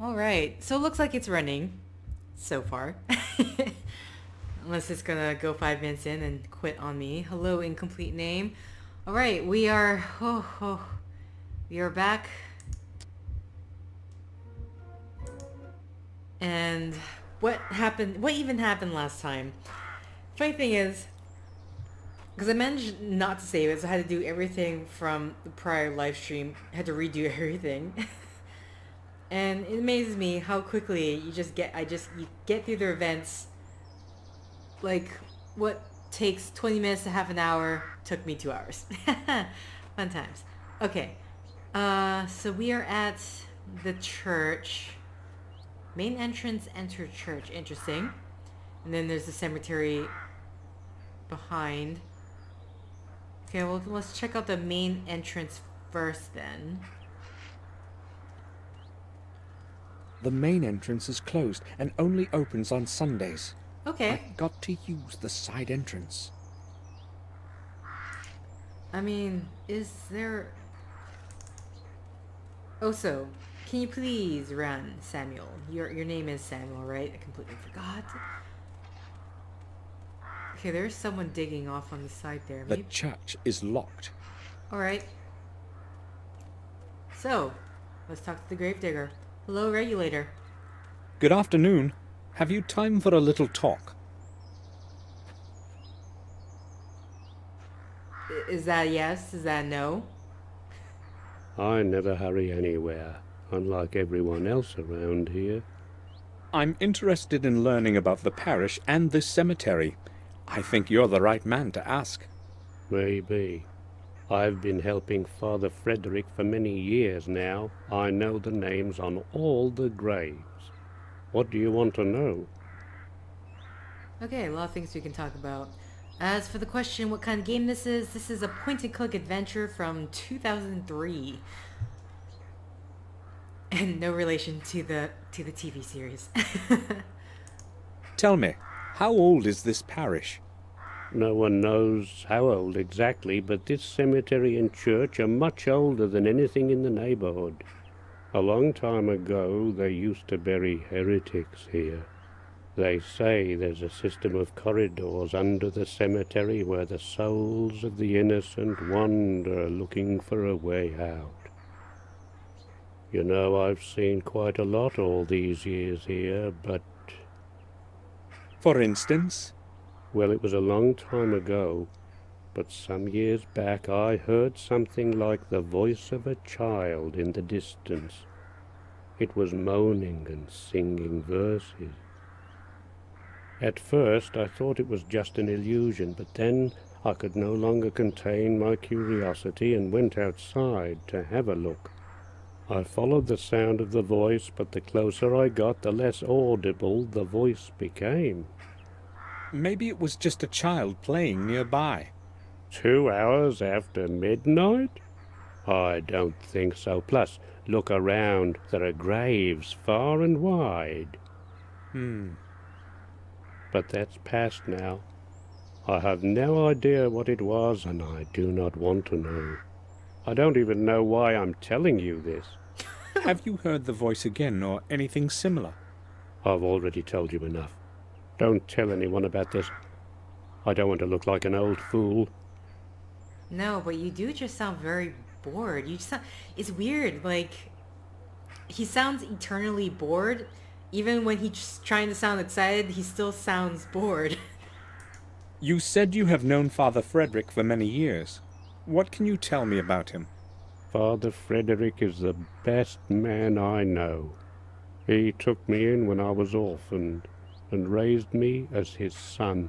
Alright, so it looks like it's running so far. Unless it's gonna go 5 minutes in and quit on me. Hello, incomplete name. Alright, we are back. And what happened, what even happened last time? Funny thing is, because I managed not to save it, so I had to do everything from the prior live stream. I had to redo everything. And it amazes me how quickly you get through the events. Like, what takes 20 minutes to half an hour took me 2 hours. Fun times. Okay. So we are at the church. Main entrance, enter church. Interesting. And then there's the cemetery behind. Okay, well, let's check out the main entrance first then. The main entrance is closed and only opens on Sundays. Okay. I've got to use the side entrance. I mean, is there... Also, can you please run, Samuel? Your name is Samuel, right? I completely forgot. Okay, there's someone digging off on the side there. The church is locked. Alright. So, let's talk to the gravedigger. Hello, regulator. Good afternoon. Have you time for a little talk? Is that a yes? Is that a no? I never hurry anywhere, unlike everyone else around here. I'm interested in learning about the parish and this cemetery. I think you're the right man to ask. Maybe. I've been helping Father Frederick for many years now. I know the names on all the graves. What do you want to know? Okay, a lot of things we can talk about. As for the question what kind of game this is a point-and-click adventure from 2003. And no relation to the TV series. Tell me, how old is this parish? No one knows how old exactly, but this cemetery and church are much older than anything in the neighborhood. A long time ago, they used to bury heretics here. They say there's a system of corridors under the cemetery where the souls of the innocent wander looking for a way out. You know, I've seen quite a lot all these years here, but... For instance? Well, it was a long time ago, but some years back I heard something like the voice of a child in the distance. It was moaning and singing verses. At first I thought it was just an illusion, but then I could no longer contain my curiosity and went outside to have a look. I followed the sound of the voice, but the closer I got, the less audible the voice became. Maybe it was just a child playing nearby. 2 hours after midnight? I don't think so. Plus, look around. There are graves far and wide. But that's past now. I have no idea what it was, and I do not want to know. I don't even know why I'm telling you this. Have you heard the voice again, or anything similar? I've already told you enough. Don't tell anyone about this. I don't want to look like an old fool. No, but you do just sound very bored. It's weird, like, he sounds eternally bored. Even when he's trying to sound excited, he still sounds bored. You said you have known Father Frederick for many years. What can you tell me about him? Father Frederick is the best man I know. He took me in when I was orphaned and raised me as his son.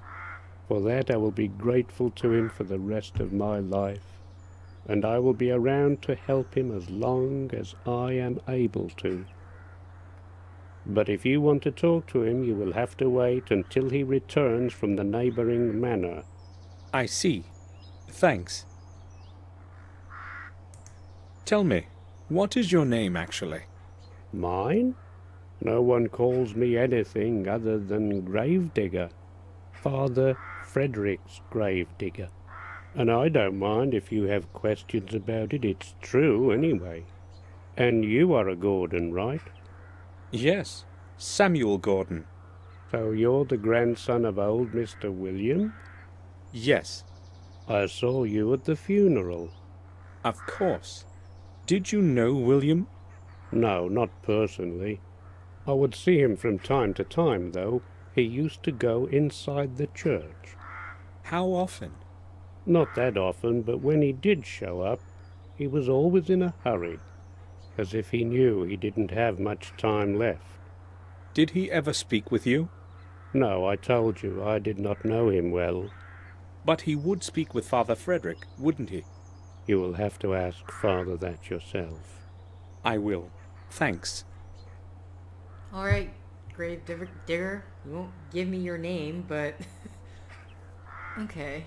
For that I will be grateful to him for the rest of my life, and I will be around to help him as long as I am able to. But if you want to talk to him, you will have to wait until he returns from the neighboring manor. I see. Thanks. Tell me, what is your name actually? Mine? No one calls me anything other than Gravedigger. Father Frederick's Gravedigger. And I don't mind if you have questions about it. It's true, anyway. And you are a Gordon, right? Yes, Samuel Gordon. So you're the grandson of old Mr. William? Yes, I saw you at the funeral. of course. Did you know William? No, not personally. I would see him from time to time, though. He used to go inside the church. How often? Not that often, but when he did show up, he was always in a hurry, as if he knew he didn't have much time left. Did he ever speak with you? No, I told you, I did not know him well. But he would speak with Father Frederick, wouldn't he? You will have to ask Father that yourself. I will. Thanks. Alright, grave digger. You won't give me your name, but... okay.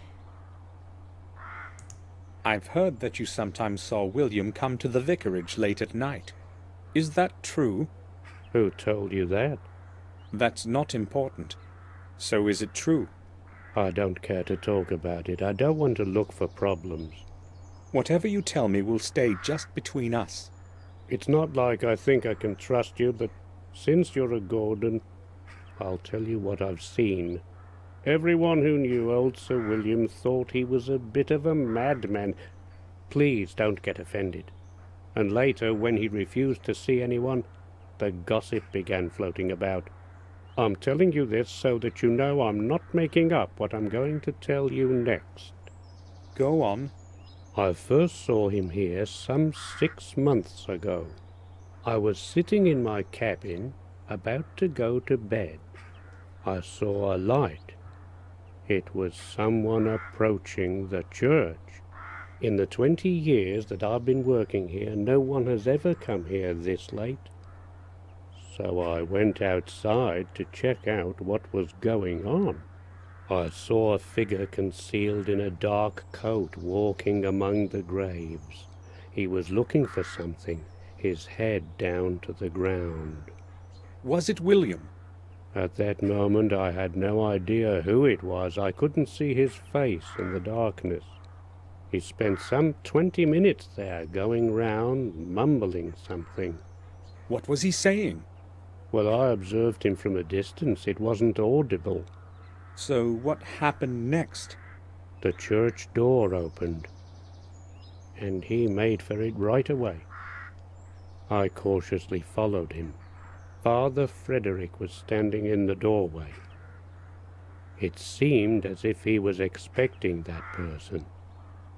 I've heard that you sometimes saw William come to the vicarage late at night. Is that true? Who told you that? That's not important. So is it true? I don't care to talk about it. I don't want to look for problems. Whatever you tell me will stay just between us. It's not like I think I can trust you, but since you're a Gordon, I'll tell you what I've seen. Everyone who knew old Sir William thought he was a bit of a madman. Please don't get offended. And later, when he refused to see anyone, the gossip began floating about. I'm telling you this so that you know I'm not making up what I'm going to tell you next. Go on. I first saw him here some 6 months ago. I was sitting in my cabin, about to go to bed. I saw a light. It was someone approaching the church. In the 20 years that I've been working here, no one has ever come here this late. So I went outside to check out what was going on. I saw a figure concealed in a dark coat walking among the graves. He was looking for something, his head down to the ground. Was it William? At that moment I had no idea who it was. I couldn't see his face in the darkness. He spent some 20 minutes there, going round, mumbling something. What was he saying? Well, I observed him from a distance. It wasn't audible. So what happened next? The church door opened, and he made for it right away. I cautiously followed him. Father Frederick was standing in the doorway. It seemed as if he was expecting that person.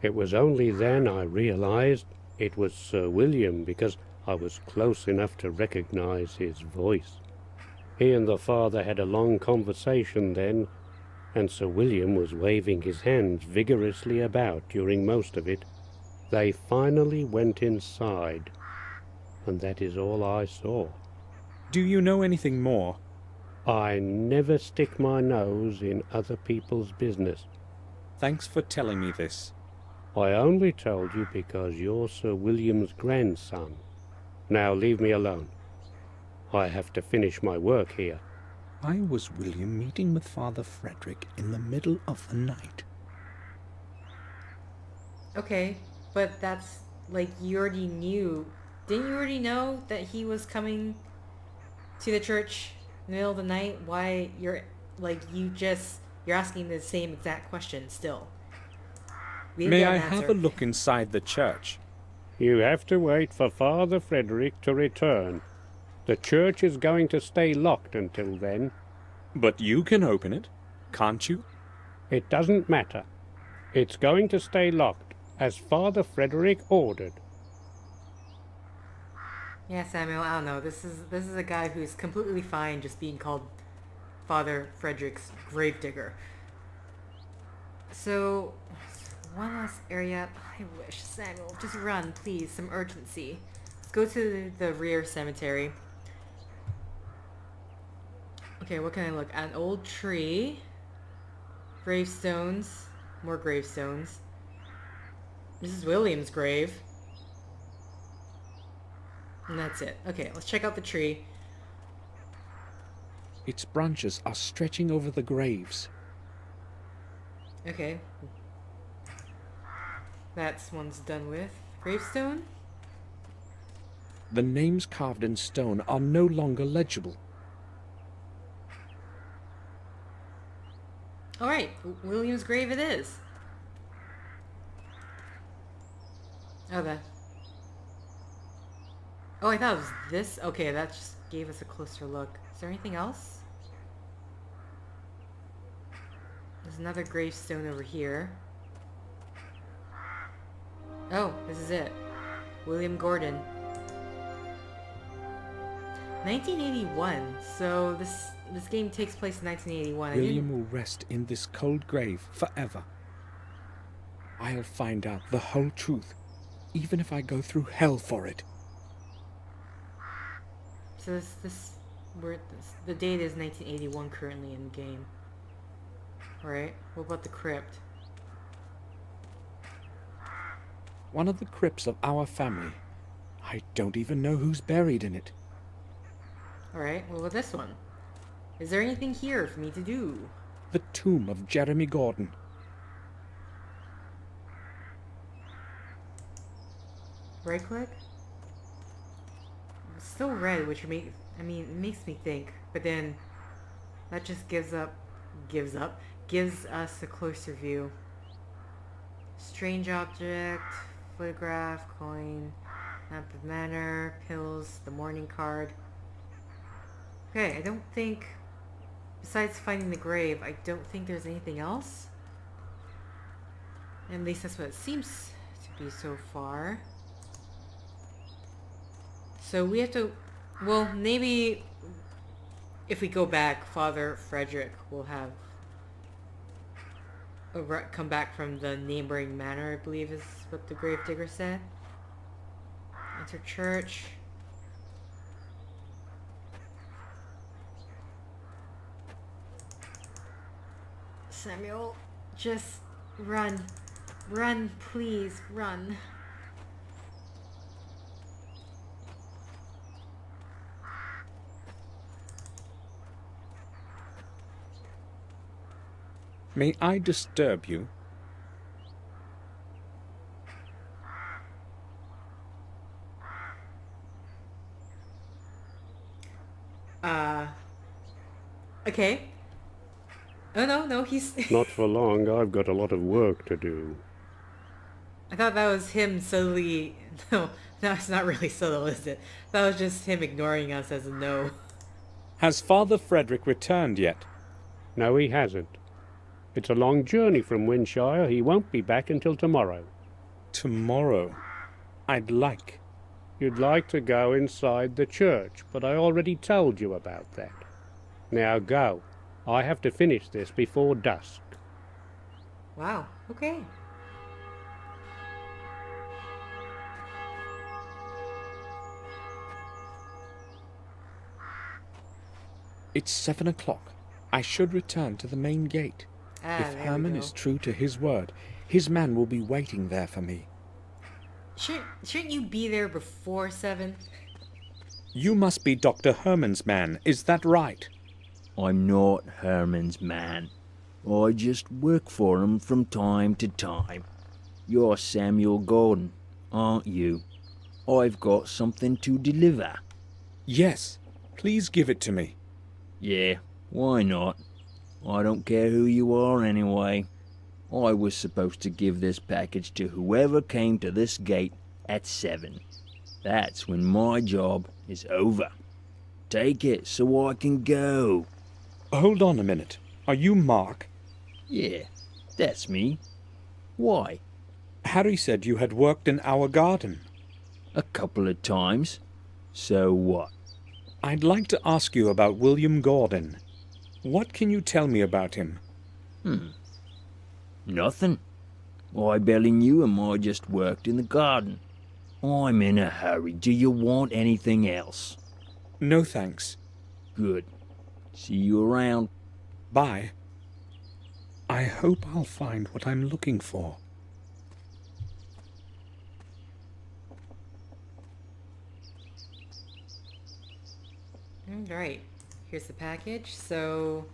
It was only then I realized it was Sir William, because I was close enough to recognize his voice. He and the father had a long conversation then, and Sir William was waving his hands vigorously about during most of it. They finally went inside, and that is all I saw. Do you know anything more? I never stick my nose in other people's business. Thanks for telling me this. I only told you because you're Sir William's grandson. Now leave me alone. I have to finish my work here. Why was William meeting with Father Frederick in the middle of the night? Okay, but that's, like, you already knew. Didn't you already know that he was coming to the church in the middle of the night? Why you're asking the same exact question still? We didn't May get I an have answer. a look inside the church? You have to wait for Father Frederick to return. The church is going to stay locked until then. But you can open it, can't you? It doesn't matter. It's going to stay locked, as Father Frederick ordered. Yeah, Samuel, I don't know. This is a guy who's completely fine just being called Father Frederick's gravedigger. So, one last area. I wish, Samuel, just run, please. Some urgency. Let's go to the rear cemetery. Okay, what can I look at? An old tree. Gravestones. More gravestones. Mrs. Williams' grave. And that's it. Okay, let's check out the tree. Its branches are stretching over the graves. Okay. That's one's done with. Gravestone? The names carved in stone are no longer legible. Alright, William's grave it is. Oh, oh, I thought it was this? Okay, that just gave us a closer look. Is there anything else? There's another gravestone over here. Oh, this is it. William Gordon. 1981. So this game takes place in 1981. William will rest in this cold grave forever. I'll find out the whole truth, even if I go through hell for it. So the date is 1981 currently in the game. Alright, what about the crypt? One of the crypts of our family. I don't even know who's buried in it. Alright, what about this one? Is there anything here for me to do? The tomb of Jeremy Gordon. Right click? It's still red, which it makes me think, but then that just gives us a closer view. Strange object, photograph, coin, map of manor, pills, the mourning card. Okay, I don't think, besides finding the grave, I don't think there's anything else. At least that's what it seems to be so far. So we have to, well, maybe if we go back, Father Frederick will have come back from the neighboring manor, I believe is what the gravedigger said. Enter church. Samuel, just run. Run, please, run. May I disturb you? Okay. Oh, no, he's... Not for long, I've got a lot of work to do. I thought that was him subtly... No, it's not really subtle, is it? That was just him ignoring us as a no. Has Father Frederick returned yet? No, he hasn't. It's a long journey from Windshire. He won't be back until tomorrow. Tomorrow? I'd like. You'd like to go inside the church, but I already told you about that. Now go. I have to finish this before dusk. Wow, okay. It's 7 o'clock. I should return to the main gate. If Herman is true to his word, his man will be waiting there for me. Shouldn't you be there before 7? You must be Dr. Herman's man, is that right? I'm not Herman's man. I just work for him from time to time. You're Samuel Gordon, aren't you? I've got something to deliver. Yes, please give it to me. Yeah, why not? I don't care who you are anyway. I was supposed to give this package to whoever came to this gate at 7. That's when my job is over. Take it so I can go. Hold on a minute. Are you Mark? Yeah, that's me. Why? Harry said you had worked in our garden. A couple of times. So what? I'd like to ask you about William Gordon. What can you tell me about him? Nothing. I barely knew him. I just worked in the garden. I'm in a hurry. Do you want anything else? No thanks. Good. See you around. Bye. I hope I'll find what I'm looking for. Alright, here's the package. So...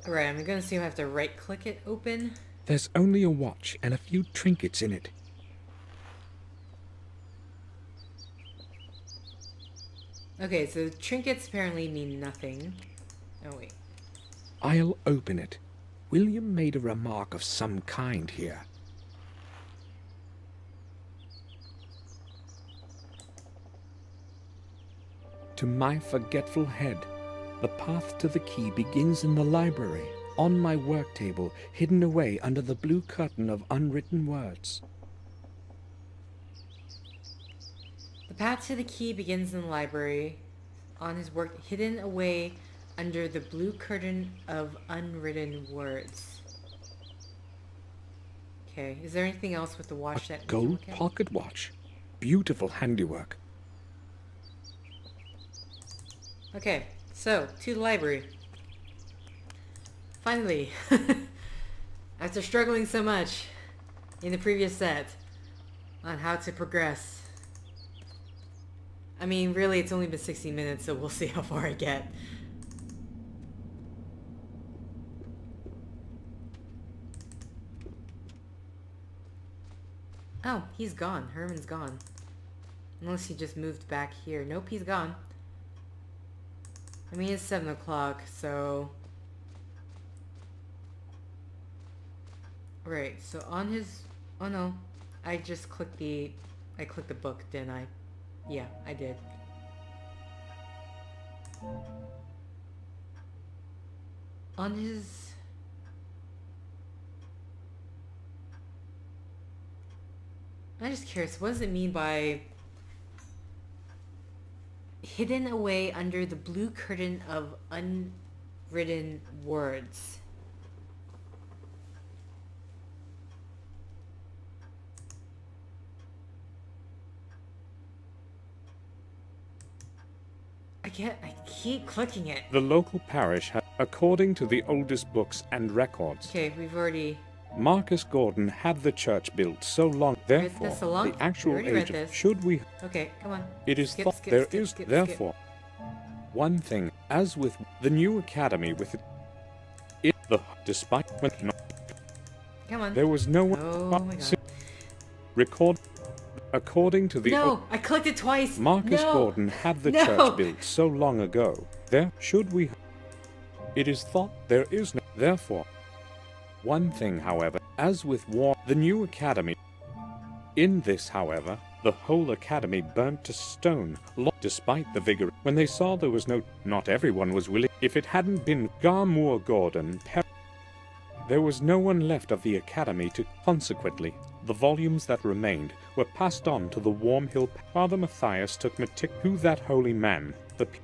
Alright, I'm gonna see if I have to right-click it open. There's only a watch and a few trinkets in it. Okay, so trinkets apparently mean nothing. Oh, wait. I'll open it. William made a remark of some kind here. To my forgetful head, the path to the key begins in the library, on my work table, hidden away under the blue curtain of unwritten words. The path to the key begins in the library, on his work, hidden away under the blue curtain of unwritten words. Okay, is there anything else with the watch that we can Gold look at? pocket watch. Beautiful handiwork. Okay, so, to the library. Finally. After struggling so much in the previous set on how to progress. I mean, really, it's only been 16 minutes, so we'll see how far I get. Oh, he's gone. Herman's gone. Unless he just moved back here. Nope, he's gone. I mean, it's 7 o'clock, so... Right, so on his... Oh no, I just clicked the... I clicked the book, didn't I? Yeah, I did. On his... I'm just curious, what does it mean by... hidden away under the blue curtain of unwritten words? I keep clicking it. The local parish had, according to the oldest books and records, Okay, we've already... Marcus Gordon had the church built so long, therefore, this so long? the actual We already read age of, this. should we, Okay, come on. it is Skip, thought skip, there skip, is, skip, therefore, one thing, as with the new academy with despite when Come on. there was no one Oh my god. record, according to the No! I clicked it twice! Marcus No! Gordon had the No! church built so long ago. There should we. It is thought there is no. Therefore, one thing, however, as with war, the new academy. In this, however, the whole academy burnt to stone, despite the vigor. When they saw there was no, not everyone was willing. If it hadn't been Garmoor Gordon, there was no one left of the academy to. Consequently, the volumes that remained were passed on to the Warm Hill. Father Matthias took to that holy man.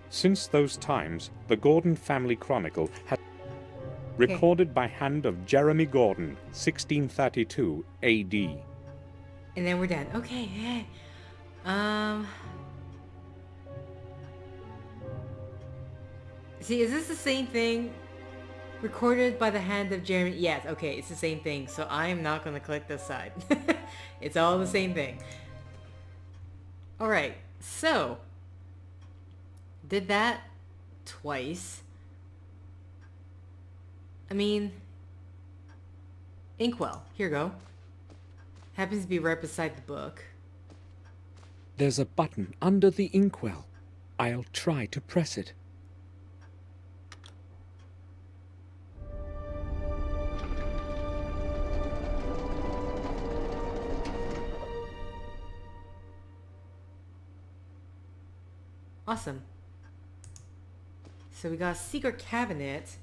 Since those times, the Gordon family chronicle had recorded by hand of Jeremy Gordon, 1632 A.D. And then we're done. Okay, yeah. See, is this the same thing? Recorded by the hand of Jeremy... Yes, okay, it's the same thing. So I am not going to click this side. It's all the same thing. Alright, so... Did that twice. I mean... Inkwell. Here you go. Happens to be right beside the book. There's a button under the inkwell. I'll try to press it. Awesome. So we got a secret cabinet.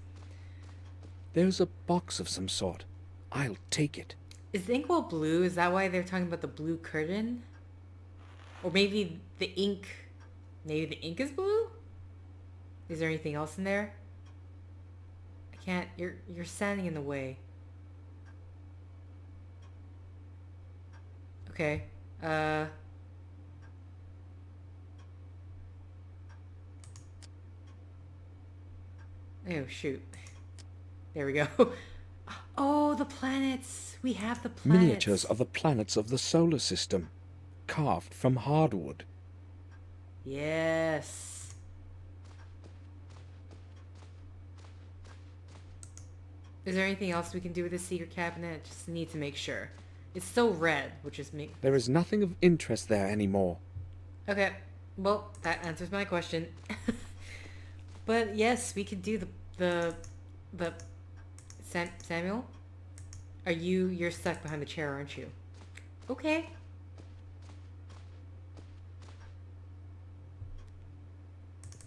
There's a box of some sort. I'll take it. Is the inkwell blue? Is that why they're talking about the blue curtain? Or maybe the ink... Maybe the ink is blue? Is there anything else in there? I can't... You're standing in the way. Okay. Oh, shoot. There we go. Oh, the planets! We have the planets. Miniatures of the planets of the solar system, carved from hardwood. Yes. Is there anything else we can do with this secret cabinet? Just need to make sure. It's still red, which is me. There is nothing of interest there anymore. Okay. Well, that answers my question. But yes, we could do the Samuel? You're stuck behind the chair, aren't you? Okay.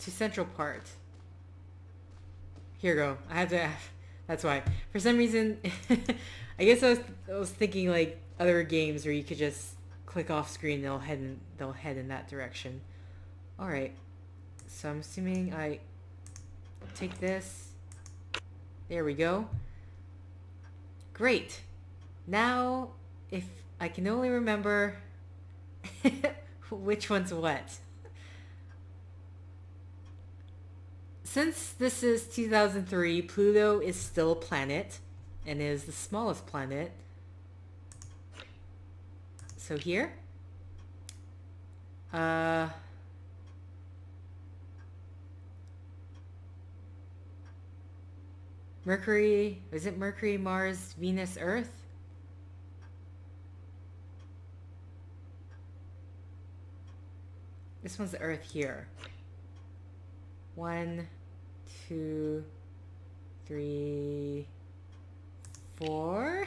To central part. Here you go. I had to. That's why. For some reason, I guess I was thinking like other games where you could just click off screen. And they'll head in that direction. All right. So I'm assuming I take this. There we go. Great. Now, if I can only remember which one's what. Since this is 2003, Pluto is still a planet and is the smallest planet. So here, Mercury, is it Mercury, Mars, Venus, Earth? This one's the Earth here. 1, 2, 3, 4.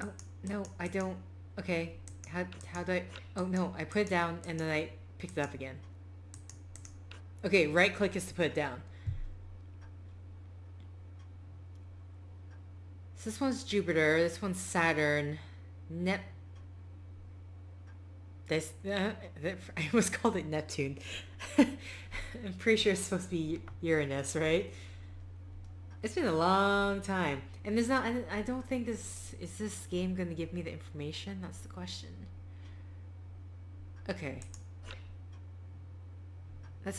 Oh, no, I don't. Okay, how do I... Oh, no, I put it down and then I picked it up again. Okay, right click is to put it down. So this one's Jupiter, this one's Saturn, I almost called it Neptune. I'm pretty sure it's supposed to be Uranus, right? It's been a long time. And there's not, I don't think is this game gonna give me the information? That's the question. Okay.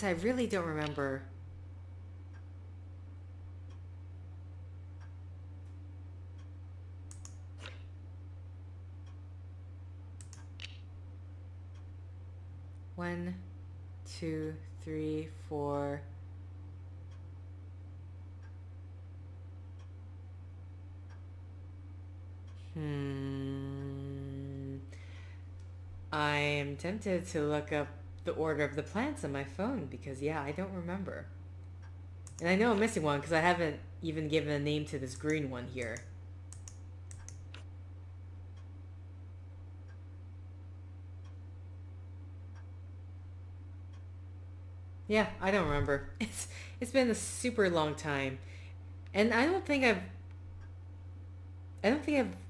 I really don't remember. One, 2, 3, 4. I am tempted to look up the order of the planets on my phone because, yeah, I don't remember. And I know I'm missing one because I haven't even given a name to this green one here. Yeah, I don't remember. It's been a super long time. And I don't think I've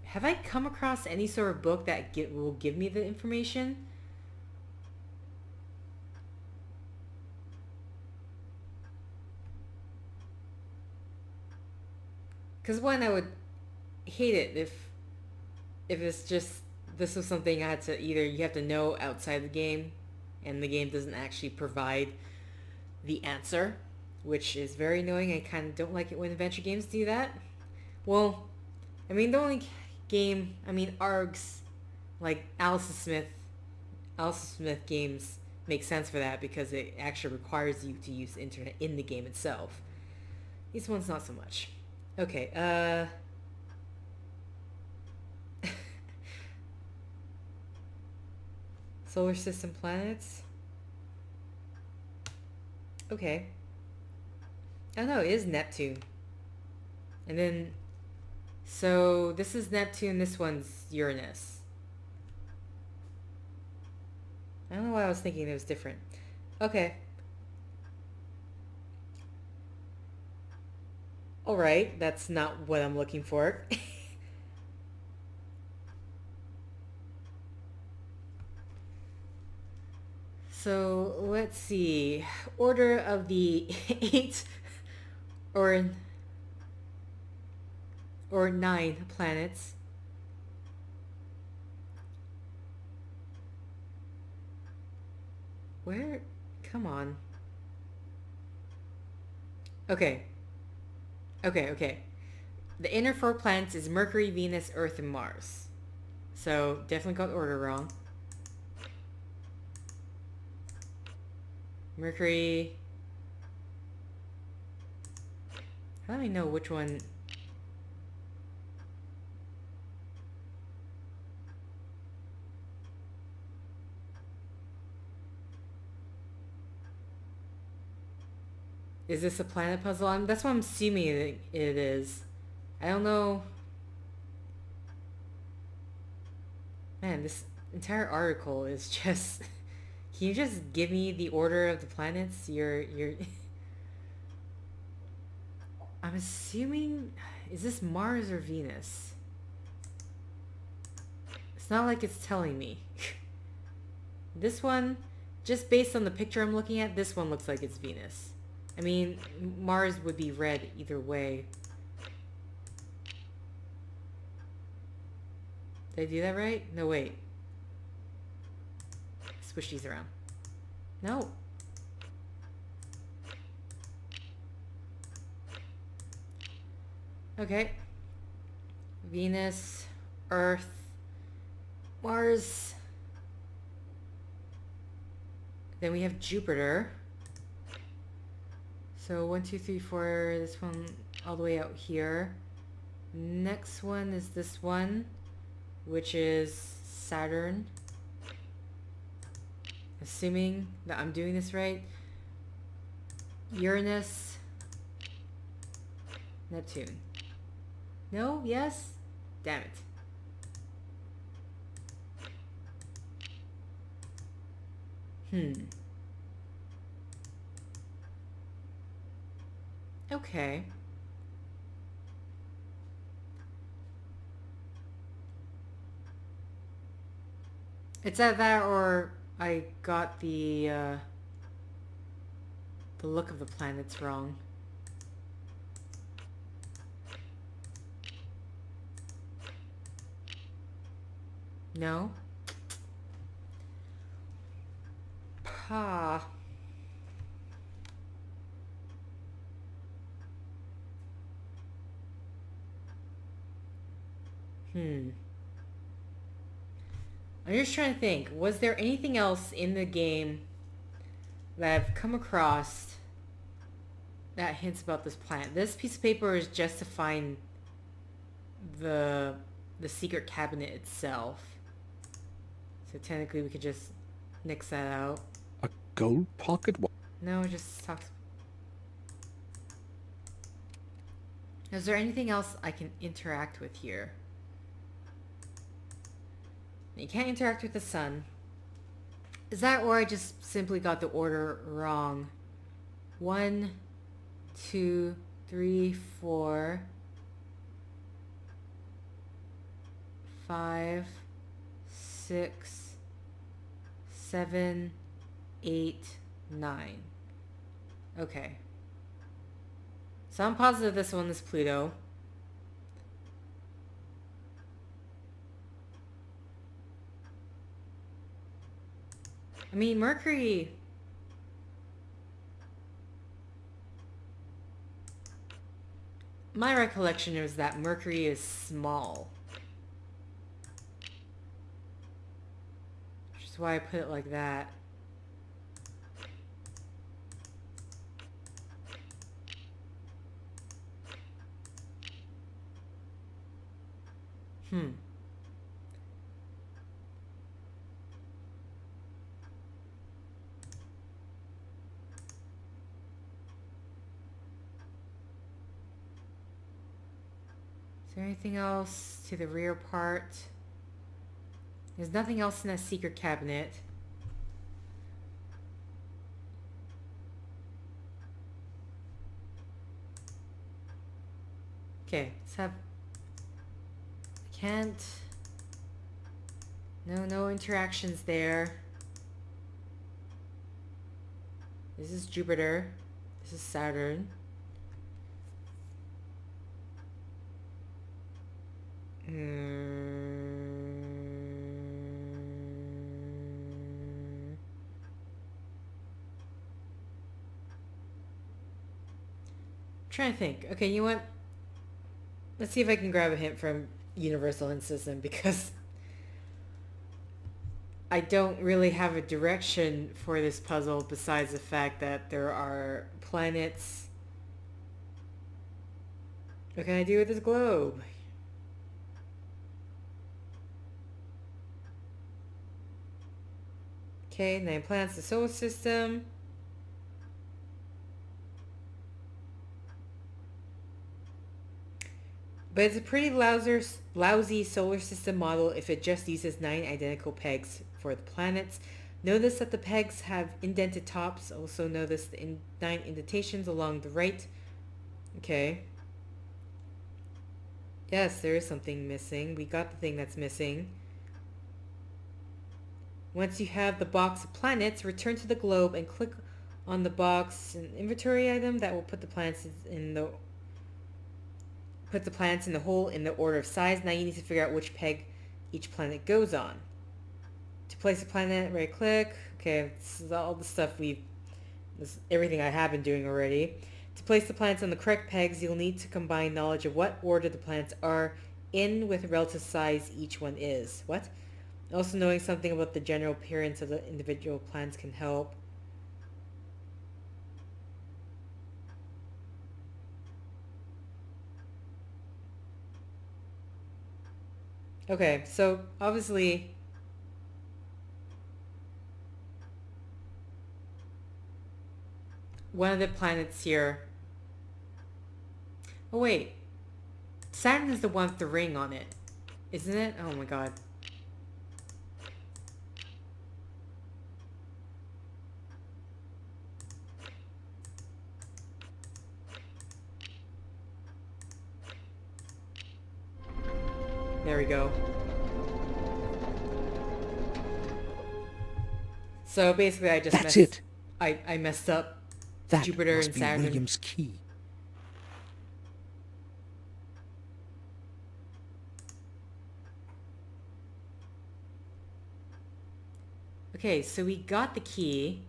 have I come across any sort of book that will give me the information? Because one, I would hate it if it's just this was something I had to either you have to know outside the game, and the game doesn't actually provide the answer, which is very annoying. I kind of don't like it when adventure games do that. Well, I mean the only game, I mean ARGs, like Alice Smith games make sense for that because it actually requires you to use the internet in the game itself. These ones not so much. Okay, solar system planets. Okay. Oh no, it is Neptune. And then, so this is Neptune, this one's Uranus. I don't know why I was thinking it was different. Okay. Alright, that's not what I'm looking for. So, let's see. Order of the 8 or 9 planets. Where? Come on. Okay. Okay. The inner 4 planets is Mercury, Venus, Earth, and Mars. So, definitely got the order wrong. Mercury, How do I know which one? Is this a planet puzzle? That's what I'm assuming it is. I don't know. Man, this entire article is just... Can you just give me the order of the planets? You're... I'm assuming... Is this Mars or Venus? It's not like it's telling me. This one, just based on the picture I'm looking at, this one looks like it's Venus. I mean, Mars would be red either way. Did I do that right? No, wait. Switch these around. No. Okay. Venus, Earth, Mars. Then we have Jupiter. So 1, 2, 3, 4, this one all the way out here. Next one is this one, which is Saturn. Assuming that I'm doing this right. Uranus. Neptune. No? Yes? Damn it. Okay. It's at that, or I got the look of the planets wrong. No? Pa. I'm just trying to think. Was there anything else in the game that I've come across that hints about this planet? This piece of paper is just to find the secret cabinet itself. So technically we could just nix that out. A gold pocket watch. No, it just talks. Is there anything else I can interact with here? You can't interact with the sun. Is that, or I just simply got the order wrong? 1, 2, 3, 4, 5, 6, 7, 8, 9. Okay. So I'm positive this one is Pluto. I mean, Mercury... My recollection is that Mercury is small. Which is why I put it like that. Is there anything else to the rear part? There's nothing else in that secret cabinet. Okay, let's have... I can't... No interactions there. This is Jupiter. This is Saturn. Trying to think. Okay, you know what? Let's see if I can grab a hint from Universal Hint System, because I don't really have a direction for this puzzle besides the fact that there are planets What can I do with this globe? Okay, 9 planets, the solar system. But it's a pretty lousy solar system model if it just uses 9 identical pegs for the planets. Notice that the pegs have indented tops. Also notice the 9 indentations along the right. Okay. Yes, there is something missing. We got the thing that's missing. Once you have the box of planets, return to the globe and click on the box, an inventory item that will put the planets in the hole in the order of size. Now you need to figure out which peg each planet goes on. To place a planet, right click. Okay, this is all the stuff this is everything I have been doing already. To place the planets on the correct pegs, you'll need to combine knowledge of what order the planets are in with relative size each one is. What? Also knowing something about the general appearance of the individual planets can help. Okay, so obviously one of the planets here... Oh wait, Saturn is the one with the ring on it, isn't it? Oh my god. There we go. So basically I just That's it. I messed up That Jupiter must and be Saturn. William's key. Okay, so we got the key.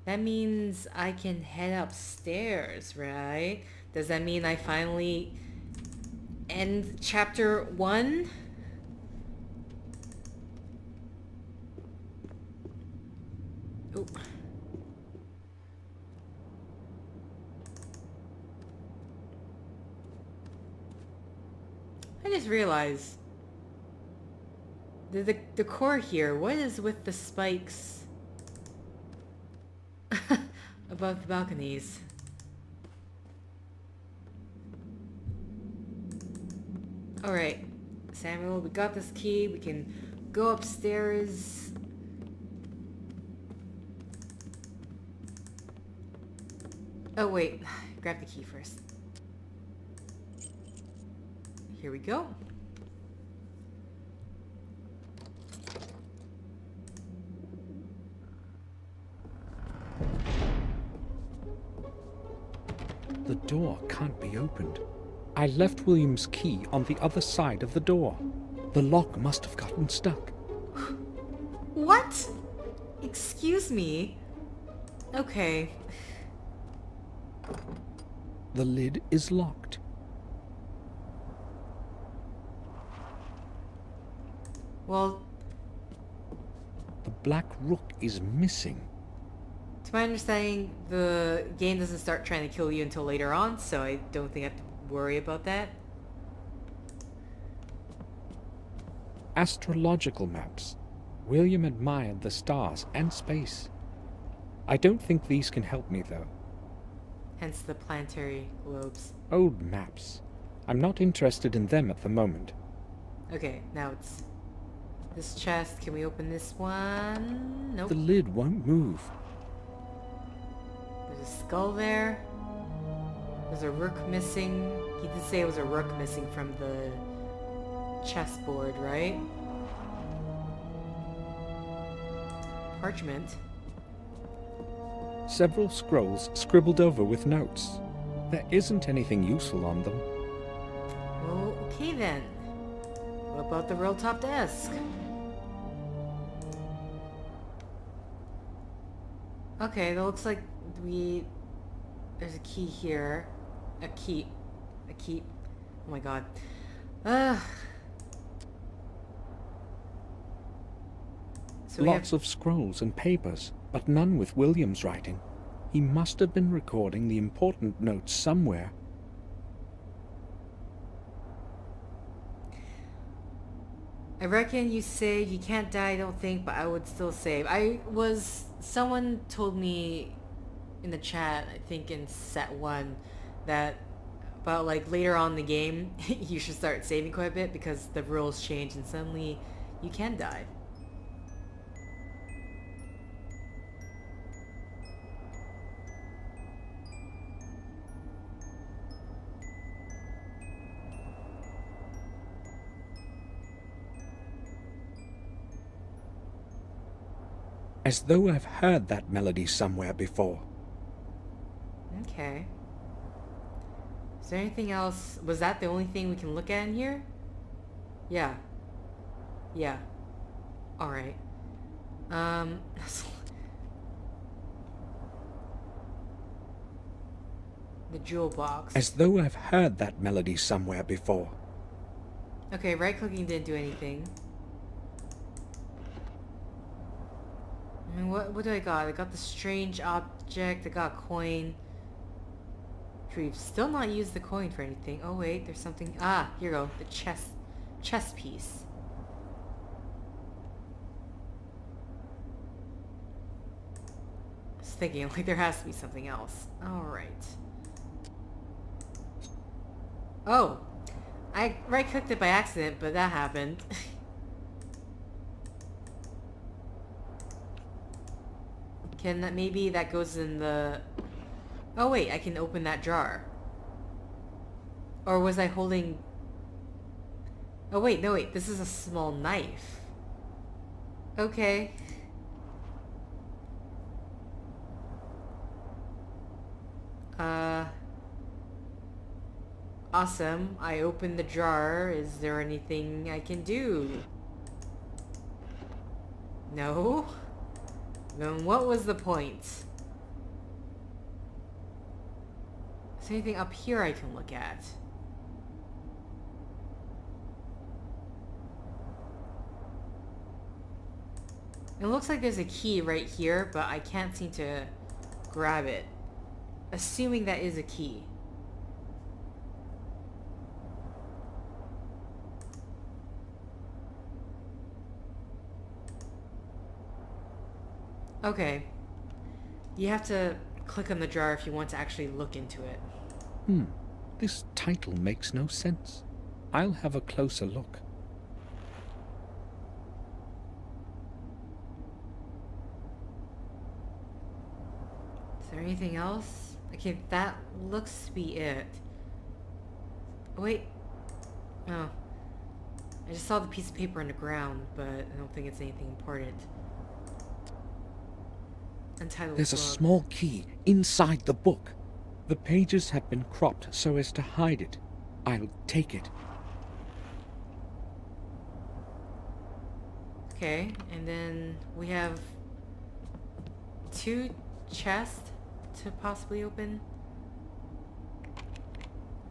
That means I can head upstairs, right? Does that mean I finally end chapter 1? Oh. I just realized the core here, what is with the spikes above the balconies? Alright, Samuel, we got this key. We can go upstairs. Oh wait, grab the key first. Here we go. The door can't be opened. I left William's key on the other side of the door. The lock must have gotten stuck. What? Excuse me? Okay. The lid is locked. Well, The black rook is missing. to my understanding, the game doesn't start trying to kill you until later on, so I don't think I have to worry about that. Astrological maps. William admired the stars and space. I don't think these can help me, though. Hence the planetary globes. Old maps. I'm not interested in them at the moment. Okay, now it's this chest. Can we open this one? Nope. The lid won't move. There's a skull there. There's a rook missing. He did say it was a rook missing from the chessboard, right? Parchment. Several scrolls scribbled over with notes. There isn't anything useful on them. Well, okay then. What about the roll-top desk? Okay, that looks like there's a key here. A key. Oh my god. So Lots of scrolls and papers, but none with William's writing. He must have been recording the important notes somewhere. I reckon you saved. You can't die, I don't think, but I would still save. Someone told me in the chat, I think in set 1, that about like later on in the game, you should start saving quite a bit because the rules change and suddenly you can die. As though I've heard that melody somewhere before. Okay. Is there anything else? Was that the only thing we can look at in here? Yeah. Yeah. Alright. The jewel box. As though I've heard that melody somewhere before. Okay, right-clicking didn't do anything. I mean, what do I got? I got the strange object, I got a coin. We've still not used the coin for anything. Oh wait, there's something. Ah, here you go. The chess piece. I was thinking, like, there has to be something else. Alright. Oh! I right-clicked it by accident, but that happened. Maybe that goes in the... Oh wait, I can open that jar. Or was I holding... Oh wait, no wait, this is a small knife. Okay. Awesome. I opened the jar. Is there anything I can do? No? Then what was the point? Is there anything up here I can look at? It looks like there's a key right here, but I can't seem to grab it. Assuming that is a key. Okay. You have to click on the jar if you want to actually look into it. This title makes no sense. I'll have a closer look. Is there anything else? Okay, that looks to be it. Oh, wait. Oh. I just saw the piece of paper on the ground, but I don't think it's anything important. Untitled There's a book. small key inside the book. The pages have been cropped so as to hide it. I'll take it. Okay, and then we have 2 chests to possibly open.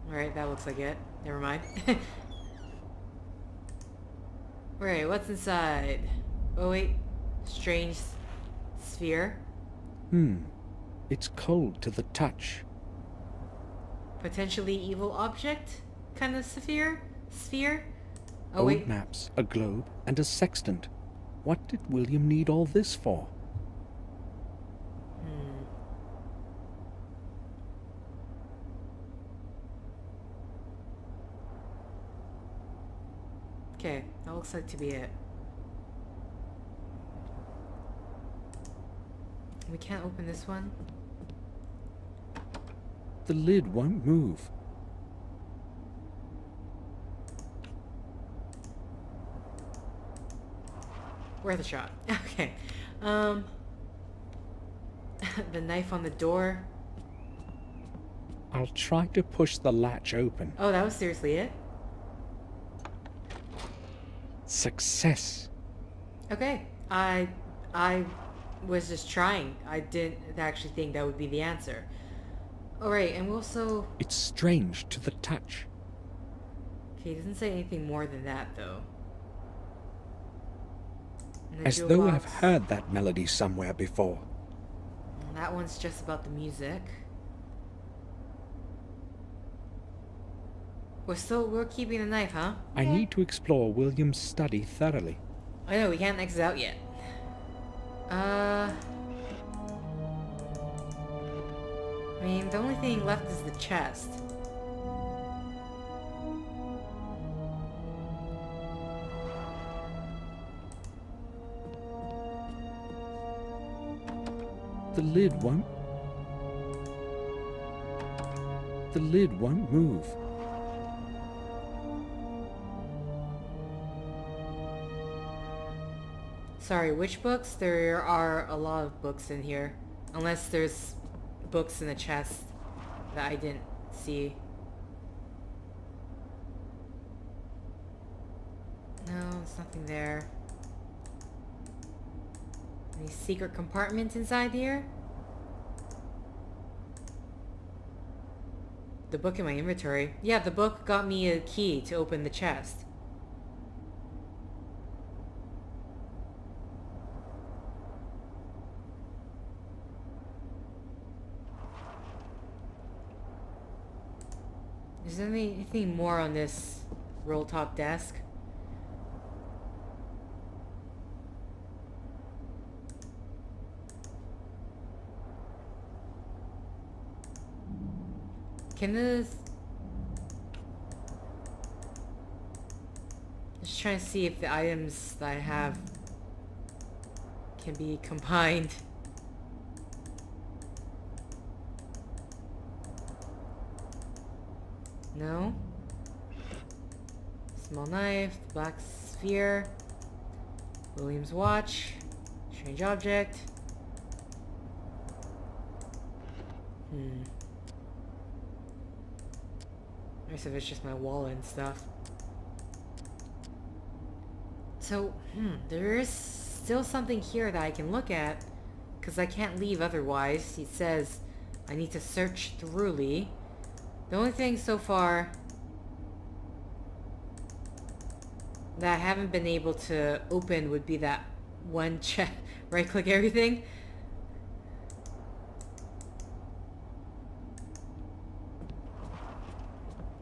Alright, that looks like it. Never mind. Alright, what's inside? Oh wait, strange sphere. It's cold to the touch. Potentially evil object kind of sphere? Oh Old wait. maps, a globe, and a sextant. What did William need all this for? Okay, that looks like to be it. We can't open this one. The lid won't move. Worth a shot. Okay. The knife on the door. I'll try to push the latch open. Oh, that was seriously it? Success. Okay. I was just trying. I didn't actually think that would be the answer. Alright, and we also... It's strange to the touch. Okay, it doesn't say anything more than that, though. And the As jewel though box. I've heard that melody somewhere before. That one's just about the music. We're keeping the knife, huh? I need to explore William's study thoroughly. I know, we can't exit out yet. I mean, the only thing left is the chest. The lid won't move. Sorry, which books? There are a lot of books in here. Unless there's books in the chest that I didn't see. No, there's nothing there. Any secret compartments inside here? The book in my inventory. Yeah, the book got me a key to open the chest. Is there anything more on this roll top desk? Can this... Just trying to see if the items that I have can be combined. No? Small knife, black sphere, William's watch, strange object. The rest of it's just my wallet and stuff. So, there is still something here that I can look at, because I can't leave otherwise. It says I need to search thoroughly. The only thing so far that I haven't been able to open would be that one check, right-click everything.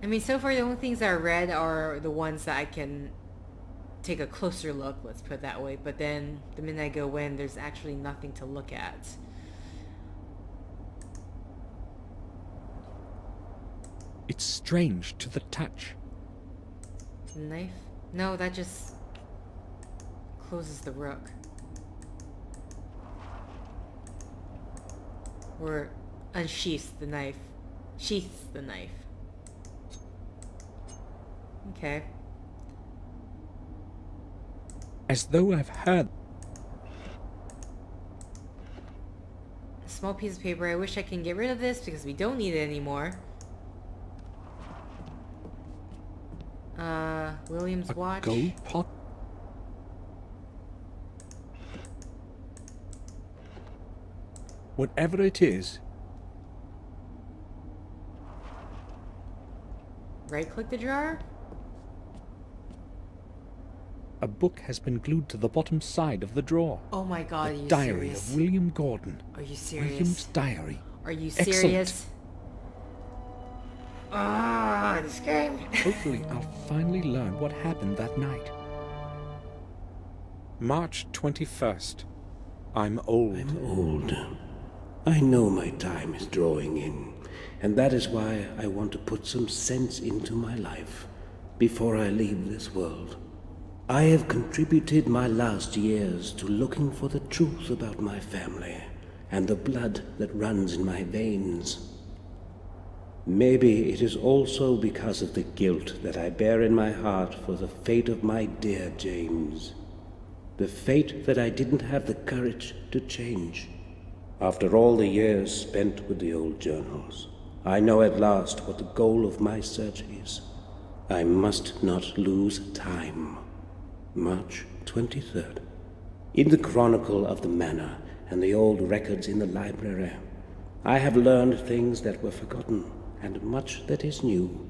I mean, so far the only things that I read are the ones that I can take a closer look, let's put it that way. But then, the minute I go in, there's actually nothing to look at. It's strange to the touch. Knife? No, that just closes the rook. Or unsheaths the knife. Sheaths the knife. Okay. As though I've heard. A small piece of paper. I wish I can get rid of this because we don't need it anymore. William's watch. Gold pot. Whatever it is. Right-click the drawer? A book has been glued to the bottom side of the drawer. Oh my god, are The you diary serious? of William Gordon. Are you serious? William's diary. Are you Excellent. serious? Ah, this game. Hopefully I'll finally learn what happened that night. March 21st. I'm old. I'm old. I know my time is drawing in, and that is why I want to put some sense into my life before I leave this world. I have contributed my last years to looking for the truth about my family and the blood that runs in my veins. Maybe it is also because of the guilt that I bear in my heart for the fate of my dear James. The fate that I didn't have the courage to change. After all the years spent with the old journals, I know at last what the goal of my search is. I must not lose time. March 23rd. In the chronicle of the manor and the old records in the library, I have learned things that were forgotten and much that is new.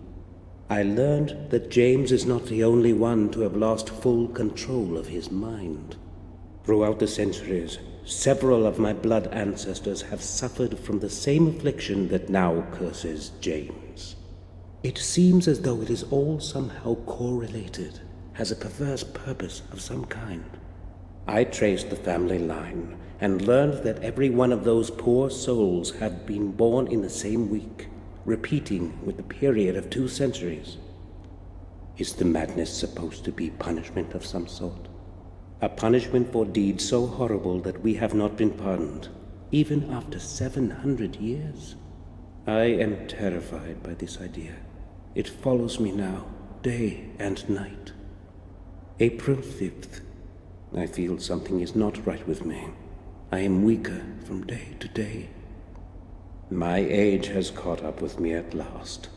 I learned that James is not the only one to have lost full control of his mind. Throughout the centuries, several of my blood ancestors have suffered from the same affliction that now curses James. It seems as though it is all somehow correlated, has a perverse purpose of some kind. I traced the family line and learned that every one of those poor souls had been born in the same week, repeating with the period of 2 centuries. Is the madness supposed to be punishment of some sort? A punishment for deeds so horrible that we have not been pardoned, even after 700 years? I am terrified by this idea. It follows me now, day and night. April 5th. I feel something is not right with me. I am weaker from day to day. My age has caught up with me at last.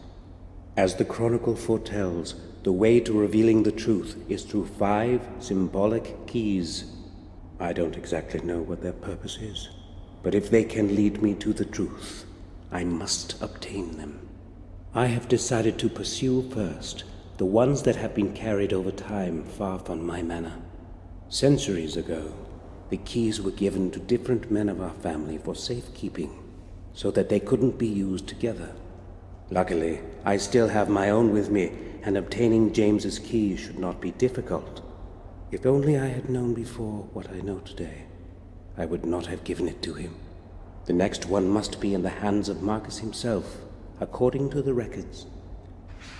As the chronicle foretells, the way to revealing the truth is through 5 symbolic keys. I don't exactly know what their purpose is, but if they can lead me to the truth, I must obtain them. I have decided to pursue first the ones that have been carried over time far from my manor. Centuries ago, the keys were given to different men of our family for safekeeping, so that they couldn't be used together. Luckily, I still have my own with me, and obtaining James's key should not be difficult. If only I had known before what I know today, I would not have given it to him. The next one must be in the hands of Marcus himself, according to the records.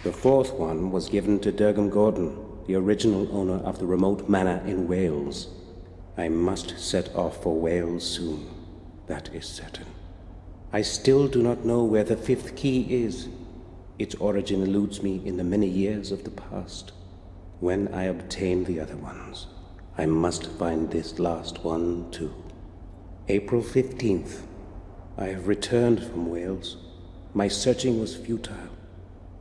The 4th one was given to Durham Gordon, the original owner of the remote manor in Wales. I must set off for Wales soon. That is certain. I still do not know where the 5th key is. Its origin eludes me in the many years of the past. When I obtain the other ones, I must find this last one too. April 15th. I have returned from Wales. My searching was futile.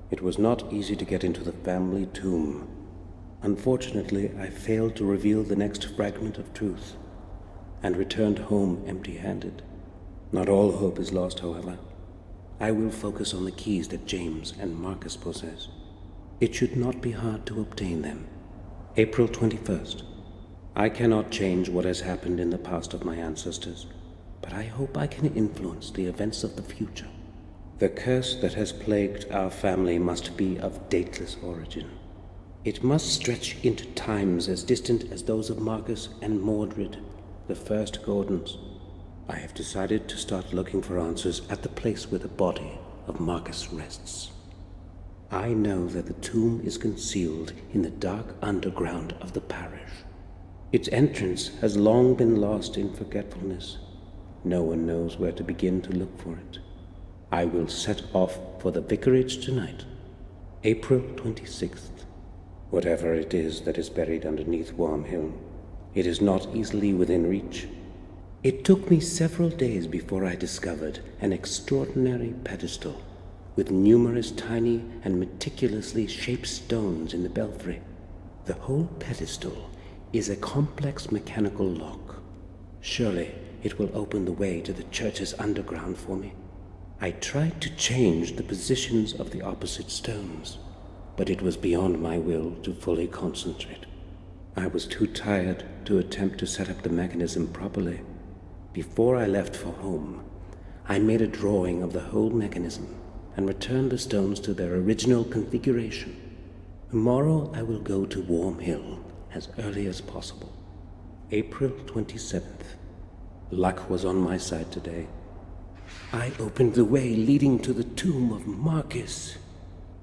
It was not easy to get into the family tomb. Unfortunately, I failed to reveal the next fragment of truth, and returned home empty-handed. Not all hope is lost, however. I will focus on the keys that James and Marcus possess. It should not be hard to obtain them. April 21st. I cannot change what has happened in the past of my ancestors, but I hope I can influence the events of the future. The curse that has plagued our family must be of dateless origin. It must stretch into times as distant as those of Marcus and Mordred, the first Gordons. I have decided to start looking for answers at the place where the body of Marcus rests. I know that the tomb is concealed in the dark underground of the parish. Its entrance has long been lost in forgetfulness. No one knows where to begin to look for it. I will set off for the vicarage tonight, April 26th. Whatever it is that is buried underneath Worm Hill, it is not easily within reach. It took me several days before I discovered an extraordinary pedestal with numerous tiny and meticulously shaped stones in the belfry. The whole pedestal is a complex mechanical lock. Surely it will open the way to the church's underground for me. I tried to change the positions of the opposite stones, but it was beyond my will to fully concentrate. I was too tired to attempt to set up the mechanism properly. Before I left for home, I made a drawing of the whole mechanism and returned the stones to their original configuration. Tomorrow I will go to Worm Hill as early as possible. April 27th. Luck was on my side today. I opened the way leading to the tomb of Marcus.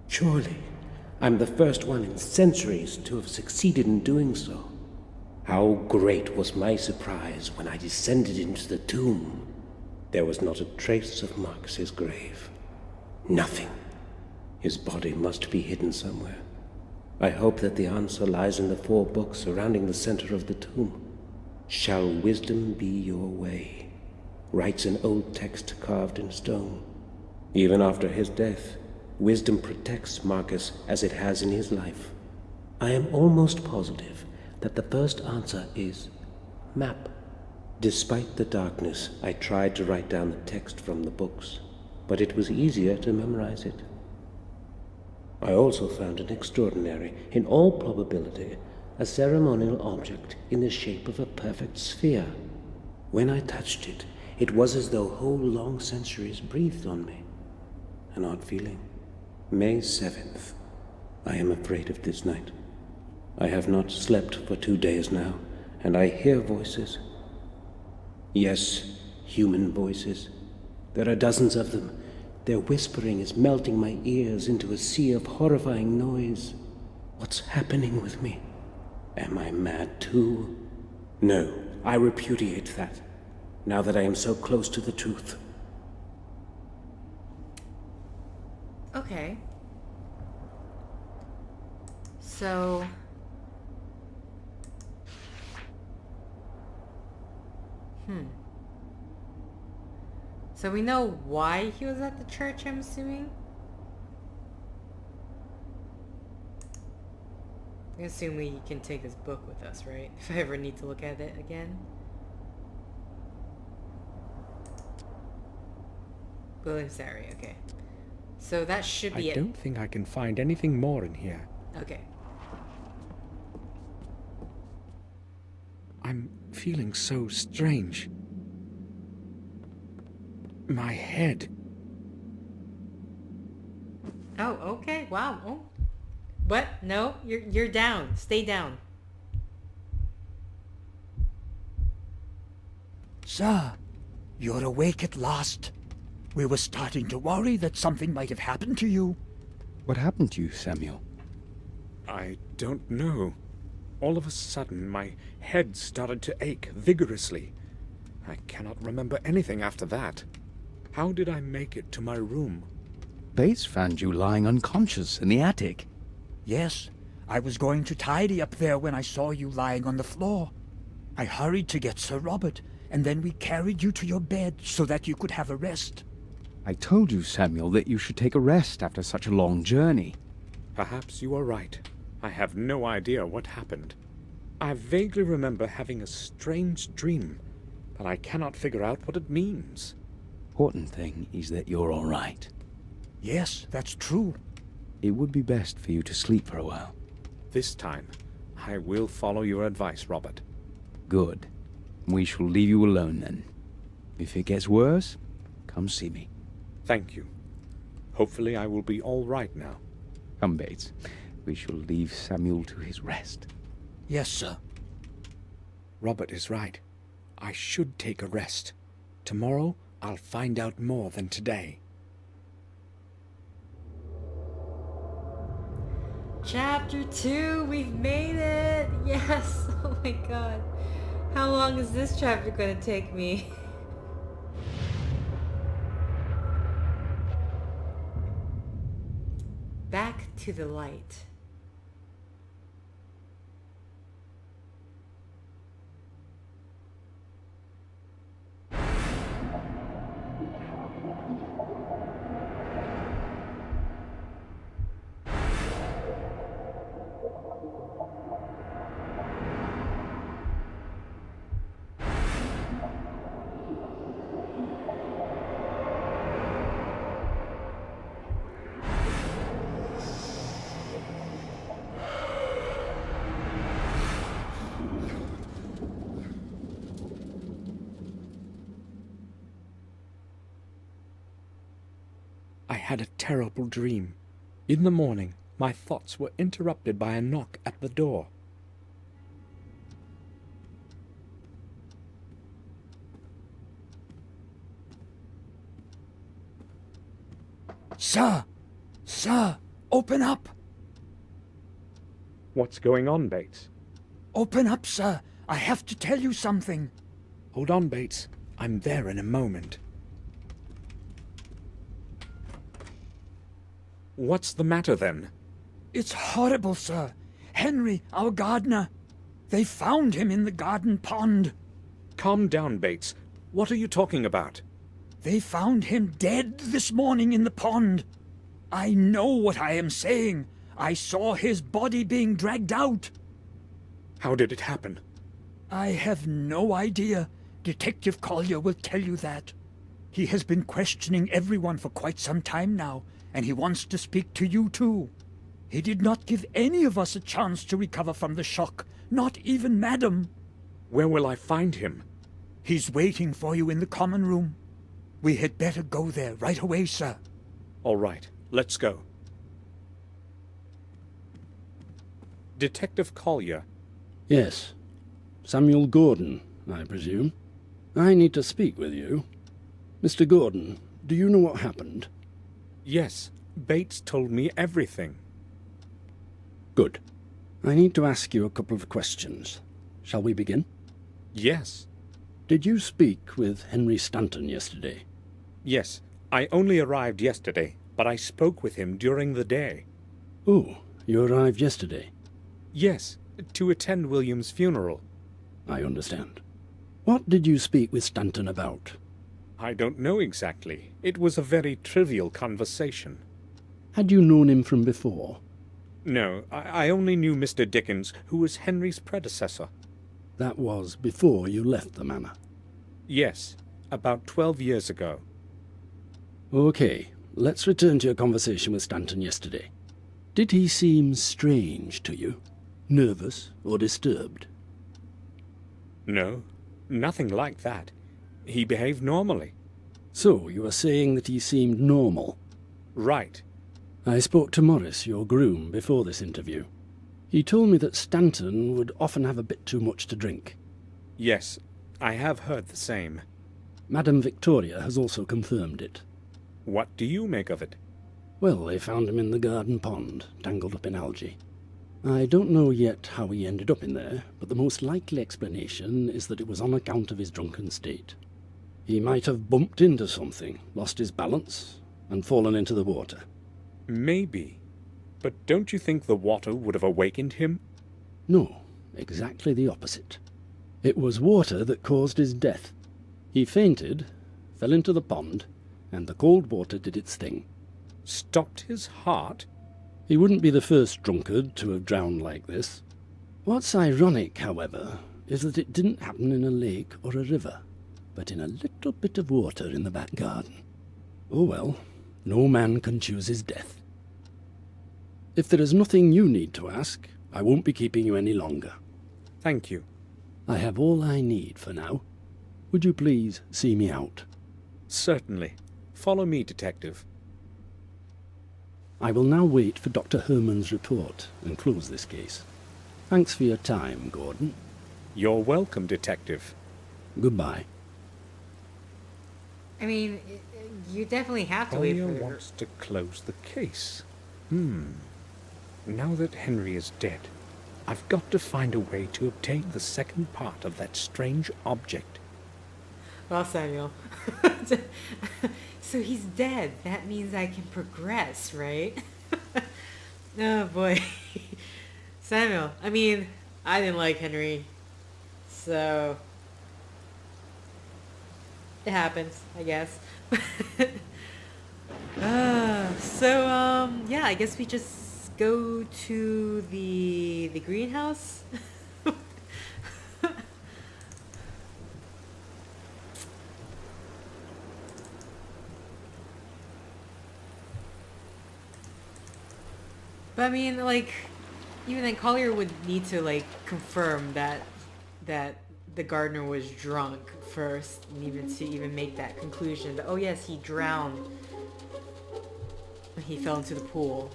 Surely, I'm the first one in centuries to have succeeded in doing so. How great was my surprise when I descended into the tomb. There was not a trace of Marcus's grave. Nothing. His body must be hidden somewhere. I hope that the answer lies in the 4 books surrounding the center of the tomb. Shall wisdom be your way? Writes an old text carved in stone. Even after his death, wisdom protects Marcus as it has in his life. I am almost positive that the first answer is map. Despite the darkness, I tried to write down the text from the books, but it was easier to memorize it. I also found an extraordinary, in all probability, a ceremonial object in the shape of a perfect sphere. When I touched it, it was as though whole long centuries breathed on me. An odd feeling. May 7th. I am afraid of this night. I have not slept for 2 days now, and I hear voices. Yes, human voices. There are dozens of them. Their whispering is melting my ears into a sea of horrifying noise. What's happening with me? Am I mad too? No, I repudiate that, now that I am so close to the truth. Okay. So... So we know why he was at the church, I'm assuming? I assume we can take this book with us, right? If I ever need to look at it again. William Sari, okay. So that should be I it. don't think I can find anything more in here. Okay. I'm feeling so strange. My head. Oh, okay. Wow. Oh. What? No, you're down. Stay down. Sir, you're awake at last. We were starting to worry that something might have happened to you. What happened to you, Samuel? I don't know. All of a sudden, my head started to ache vigorously. I cannot remember anything after that. How did I make it to my room? Bates found you lying unconscious in the attic. Yes, I was going to tidy up there when I saw you lying on the floor. I hurried to get Sir Robert, and then we carried you to your bed so that you could have a rest. I told you, Samuel, that you should take a rest after such a long journey. Perhaps you are right. I have no idea what happened. I vaguely remember having a strange dream, but I cannot figure out what it means. Important thing is that you're all right. Yes, that's true. It would be best for you to sleep for a while. This time, I will follow your advice, Robert. Good. We shall leave you alone then. If it gets worse, come see me. Thank you. Hopefully I will be all right now. Come, Bates. We shall leave Samuel to his rest. Yes, sir. Robert is right. I should take a rest. Tomorrow, I'll find out more than today. Chapter 2, we've made it! Yes! Oh my god. How long is this chapter gonna take me? Back to the light. I had a terrible dream. In the morning, my thoughts were interrupted by a knock at the door. Sir! Sir! Open up! What's going on, Bates? Open up, sir! I have to tell you something. Hold on, Bates. I'm there in a moment. What's the matter, then? It's horrible, sir. Henry, our gardener. They found him in the garden pond. Calm down, Bates. What are you talking about? They found him dead this morning in the pond. I know what I am saying. I saw his body being dragged out. How did it happen? I have no idea. Detective Collier will tell you that. He has been questioning everyone for quite some time now, and he wants to speak to you too. He did not give any of us a chance to recover from the shock, not even Madam. Where will I find him? He's waiting for you in the common room. We had better go there right away, sir. All right, let's go. Detective Collier. Yes. Samuel Gordon, I presume. I need to speak with you. Mr. Gordon, do you know what happened? Yes, Bates told me everything. Good. I need to ask you a couple of questions. Shall we begin? Yes. Did you speak with Henry Stanton yesterday? Yes, I only arrived yesterday, but I spoke with him during the day. Oh, you arrived yesterday. Yes, to attend William's funeral. I understand. What did you speak with Stanton about? I don't know exactly. It was a very trivial conversation. Had you known him from before? No, I only knew Mr. Dickens, who was Henry's predecessor. That was before you left the manor. Yes, about 12 years ago. Okay, let's return to your conversation with Stanton yesterday. Did he seem strange to you? Nervous or disturbed? No, nothing like that. He behaved normally. So, you are saying that he seemed normal? Right. I spoke to Morris, your groom, before this interview. He told me that Stanton would often have a bit too much to drink. Yes, I have heard the same. Madame Victoria has also confirmed it. What do you make of it? Well, they found him in the garden pond, tangled up in algae. I don't know yet how he ended up in there, but the most likely explanation is that it was on account of his drunken state. He might have bumped into something, lost his balance, and fallen into the water. Maybe. But don't you think the water would have awakened him? No, exactly the opposite. It was water that caused his death. He fainted, fell into the pond, and the cold water did its thing. Stopped his heart? He wouldn't be the first drunkard to have drowned like this. What's ironic, however, is that it didn't happen in a lake or a river, but in a little bit of water in the back garden. Oh well, no man can choose his death. If there is nothing you need to ask, I won't be keeping you any longer. Thank you. I have all I need for now. Would you please see me out? Certainly. Follow me, Detective. I will now wait for Dr. Herman's report and close this case. Thanks for your time, Gordon. You're welcome, Detective. Goodbye. I mean, you definitely have to wait Collier for... wants to close the case. Now that Henry is dead, I've got to find a way to obtain the second part of that strange object. Well, Samuel. So he's dead. That means I can progress, right? Oh, boy. Samuel, I mean, I didn't like Henry. So... it happens, I guess. Yeah, I guess we just go to the greenhouse. But I mean, like, even then Collier would need to, like, confirm that the gardener was drunk first, and even make that conclusion that, oh yes, he drowned when he fell into the pool.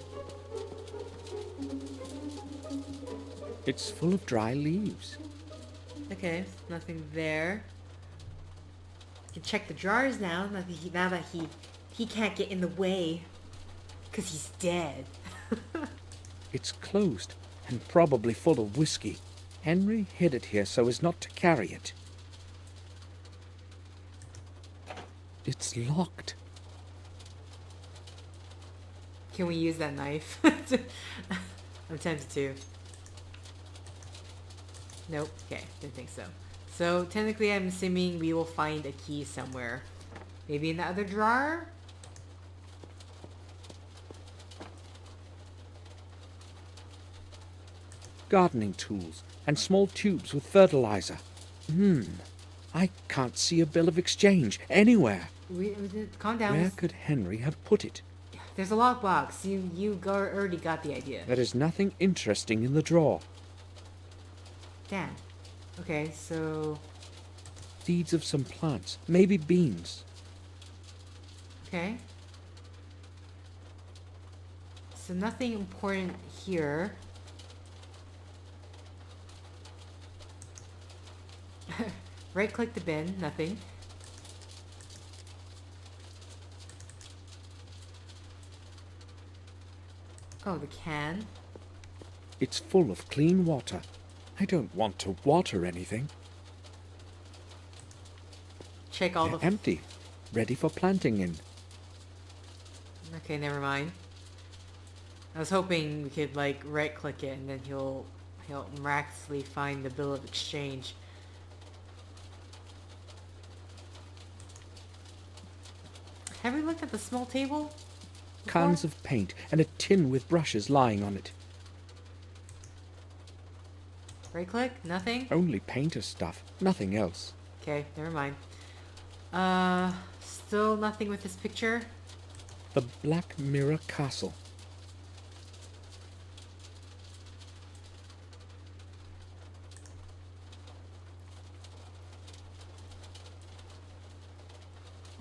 It's full of dry leaves. Okay, nothing there. You can check the jars now that he can't get in the way, because he's dead. It's closed and probably full of whiskey. Henry hid it here so as not to carry it. It's locked. Can we use that knife? I'm tempted to. Nope. Okay, didn't think so. So technically I'm assuming we will find a key somewhere. Maybe in the other drawer? Gardening tools and small tubes with fertilizer. I can't see a bill of exchange anywhere. Calm down. Where could Henry have put it? There's a lockbox. You already got the idea. There is nothing interesting in the drawer. Damn. Okay, so... Seeds of some plants, maybe beans. Okay. So nothing important here. Right click the bin, nothing. Oh, the can. It's full of clean water. I don't want to water anything. Check all They're the... empty, ready for planting in. Okay, never mind. I was hoping we could like right click it and then he'll miraculously find the bill of exchange. Have we looked at the small table before? Cans of paint and a tin with brushes lying on it. Right click? Nothing? Only painter stuff, nothing else. Okay, never mind. Still nothing with this picture? The Black Mirror Castle.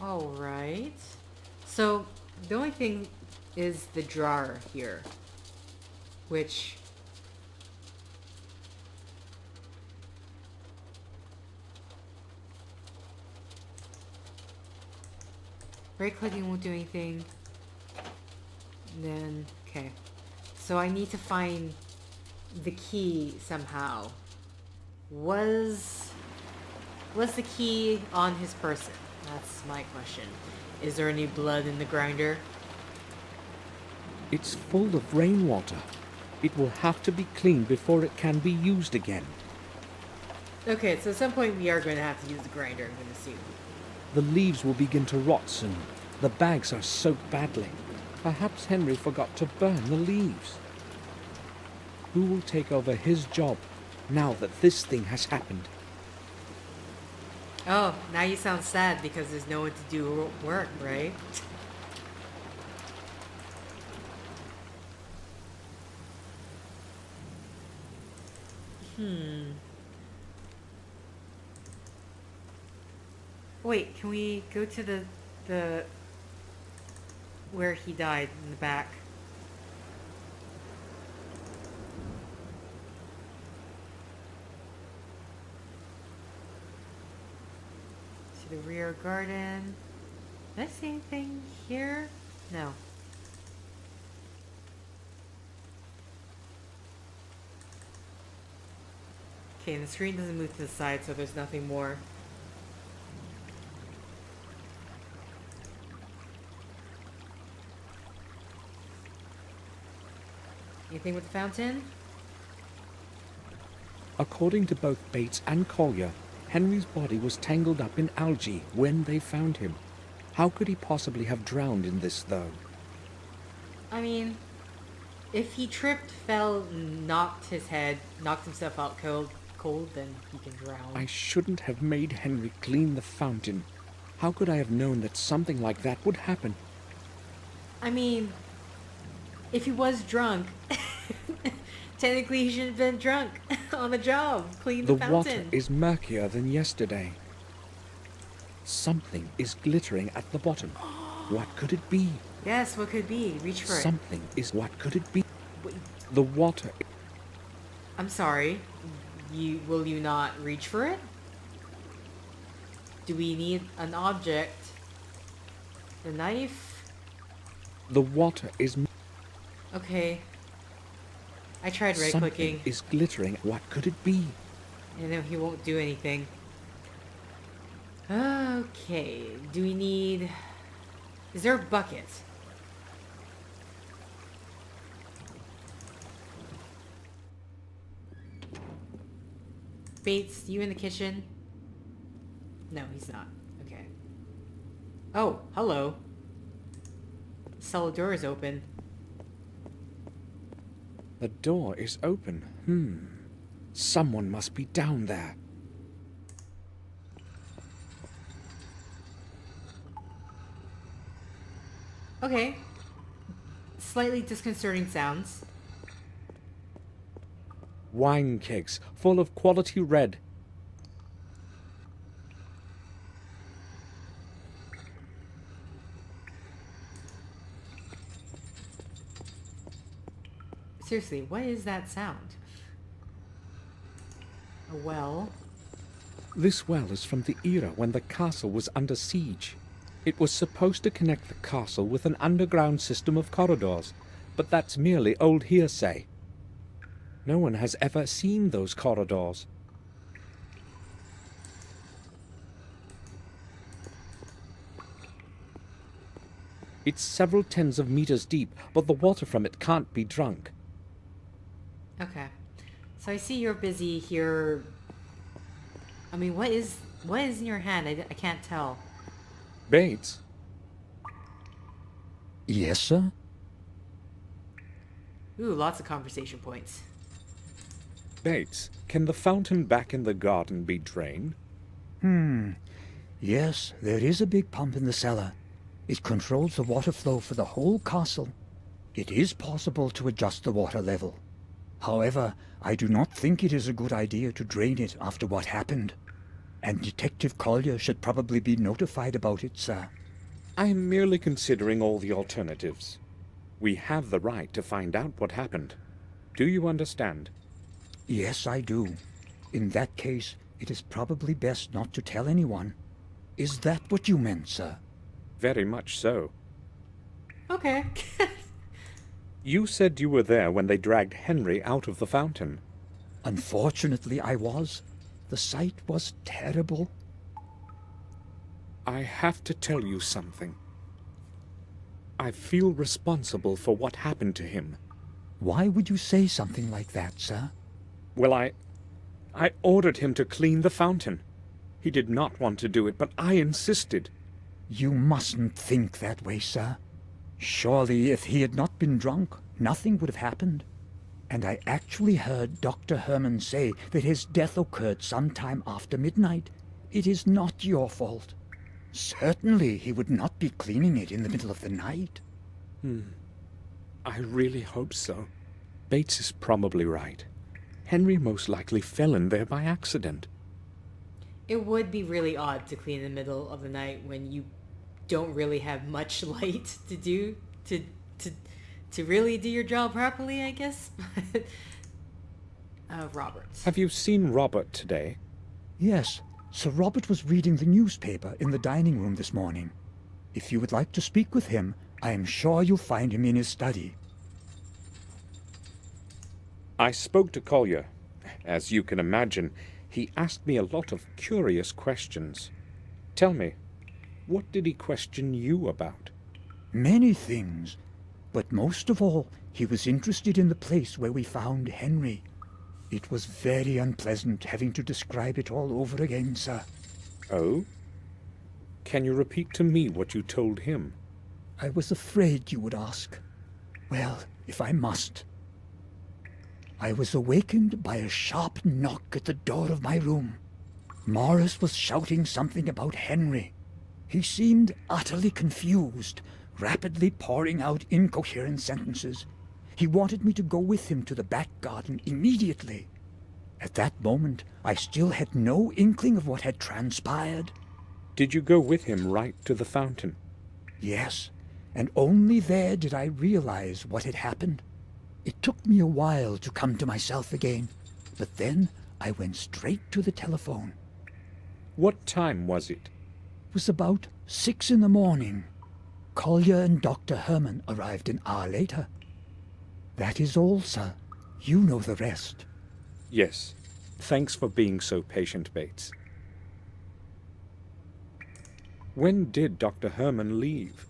Alright. So, the only thing is the drawer here. Which... right clicking won't do anything. Then, okay. So I need to find the key somehow. Was the key on his person? That's my question. Is there any blood in the grinder? It's full of rainwater. It will have to be cleaned before it can be used again. Okay, so at some point we are going to have to use the grinder, I'm going to assume. The leaves will begin to rot soon. The bags are soaked badly. Perhaps Henry forgot to burn the leaves. Who will take over his job now that this thing has happened? Oh, now you sound sad because there's no one to do work, right? Wait, can we go to the where he died in the back? To the rear garden. Did I see anything here? No. Okay, and the screen doesn't move to the side, so there's nothing more. Anything with the fountain? According to both Bates and Collier, Henry's body was tangled up in algae when they found him. How could he possibly have drowned in this, though? I mean, if he tripped, fell, knocked himself out cold, then he can drown. I shouldn't have made Henry clean the fountain. How could I have known that something like that would happen? I mean, if he was drunk, technically he should have been drunk on the job, clean the fountain. The water is murkier than yesterday. Something is glittering at the bottom. What could it be? Yes, what could it be? Reach for it. Something is... What could it be? Wait, The water... I'm sorry. Will you not reach for it? Do we need an object? The knife? The water is... Okay. I tried right-clicking. Something is glittering. What could it be? I know he won't do anything. Okay. Do we need... Is there a bucket? Bates, you in the kitchen? No, he's not. Okay. Oh, hello. Cellar door is open. The door is open. Someone must be down there. Okay. Slightly disconcerting sounds. Wine kegs full of quality red. Seriously, what is that sound? A well. This well is from the era when the castle was under siege. It was supposed to connect the castle with an underground system of corridors, but that's merely old hearsay. No one has ever seen those corridors. It's several tens of meters deep, but the water from it can't be drunk. Okay. So I see you're busy here. I mean, what is in your hand? I can't tell. Bates, Yes, sir? Ooh, lots of conversation points. Bates, can the fountain back in the garden be drained? Yes, there is a big pump in the cellar. It controls the water flow for the whole castle. It is possible to adjust the water level. However, I do not think it is a good idea to drain it after what happened. And Detective Collier should probably be notified about it, sir. I'm merely considering all the alternatives. We have the right to find out what happened. Do you understand? Yes, I do. In that case, it is probably best not to tell anyone. Is that what you meant, sir? Very much so. Okay. You said you were there when they dragged Henry out of the fountain. Unfortunately, I was. The sight was terrible. I have to tell you something. I feel responsible for what happened to him. Why would you say something like that, sir? Well, I ordered him to clean the fountain. He did not want to do it, but I insisted. You mustn't think that way, sir. Surely, if he had not been drunk, nothing would have happened. And I actually heard Dr. Herman say that his death occurred sometime after midnight. It is not your fault. Certainly, he would not be cleaning it in the middle of the night. I really hope so. Bates is probably right. Henry most likely fell in there by accident. It would be really odd to clean in the middle of the night when you don't really have much light to do to really do your job properly, I guess. Robert. Have you seen Robert today? Yes, Sir Robert was reading the newspaper in the dining room this morning. If you would like to speak with him, I am sure you'll find him in his study. I spoke to Collier. As you can imagine, he asked me a lot of curious questions. Tell me, what did he question you about? Many things, but most of all, he was interested in the place where we found Henry. It was very unpleasant having to describe it all over again, sir. Oh? Can you repeat to me what you told him? I was afraid you would ask. Well, if I must. I was awakened by a sharp knock at the door of my room. Morris was shouting something about Henry. He seemed utterly confused, rapidly pouring out incoherent sentences. He wanted me to go with him to the back garden immediately. At that moment, I still had no inkling of what had transpired. Did you go with him right to the fountain? Yes, and only there did I realize what had happened. It took me a while to come to myself again, but then I went straight to the telephone. What time was it? It was about 6 in the morning. Collier and Dr. Herman arrived an hour later. That is all, sir. You know the rest. Yes. Thanks for being so patient, Bates. When did Dr. Herman leave?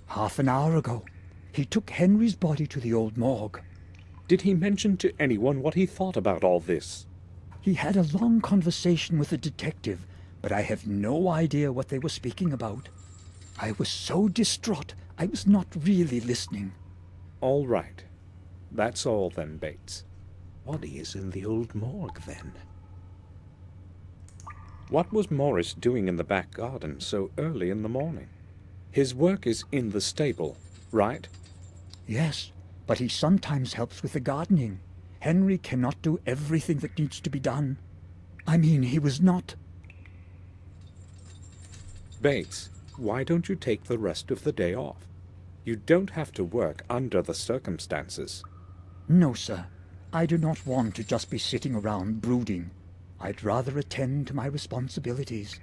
Half an hour ago. He took Henry's body to the old morgue. Did he mention to anyone what he thought about all this? He had a long conversation with a detective, but I have no idea what they were speaking about. I was so distraught, I was not really listening. All right. That's all then, Bates. Body is in the old morgue, then. What was Morris doing in the back garden so early in the morning? His work is in the stable, right? Yes, but he sometimes helps with the gardening. Henry cannot do everything that needs to be done. I mean, he was not... Bates, why don't you take the rest of the day off? You don't have to work under the circumstances. No, sir. I do not want to just be sitting around brooding. I'd rather attend to my responsibilities.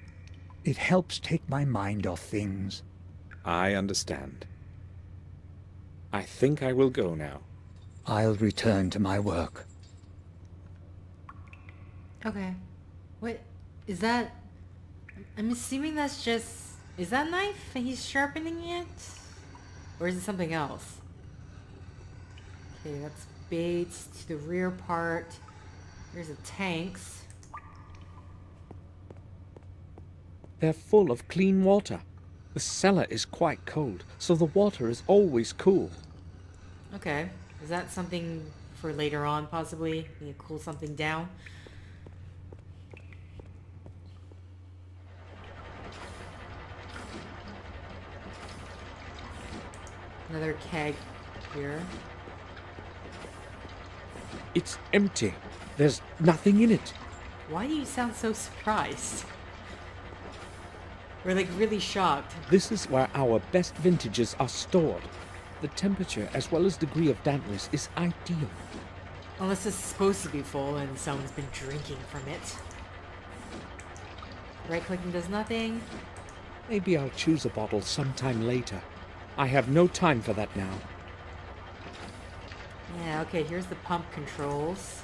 It helps take my mind off things. I understand. I think I will go now. I'll return to my work. Okay. What is that? I'm assuming that's just... Is that a knife and he's sharpening it? Or is it something else? Okay, that's baits to the rear part. Here's the tanks. They're full of clean water. The cellar is quite cold, so the water is always cool. Okay. Is that something for later on, possibly? Need to cool something down? Another keg here. It's empty. There's nothing in it. Why do you sound so surprised? We're like really shocked. This is where our best vintages are stored. The temperature as well as degree of dampness is ideal. Unless it's supposed to be full and someone's been drinking from it. Right-clicking does nothing. Maybe I'll choose a bottle sometime later. I have no time for that now. Yeah, okay, here's the pump controls.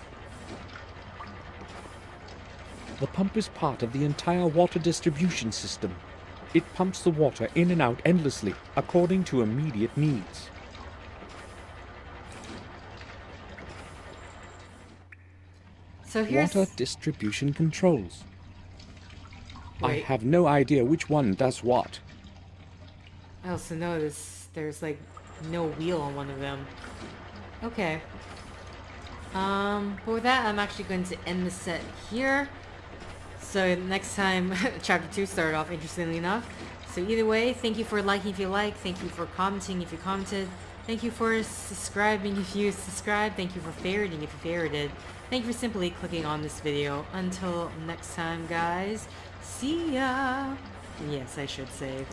The pump is part of the entire water distribution system. It pumps the water in and out endlessly, according to immediate needs. So here's... Water distribution controls. I Wait. have no idea which one does what. I also noticed there's like no wheel on one of them. Okay. But with that, I'm actually going to end the set here. So next time, chapter 2 started off interestingly enough. So either way, thank you for liking if you like, thank you for commenting if you commented, thank you for subscribing if you subscribed, thank you for favoriting if you favorited, thank you for simply clicking on this video. Until next time, guys, see ya! And yes, I should save.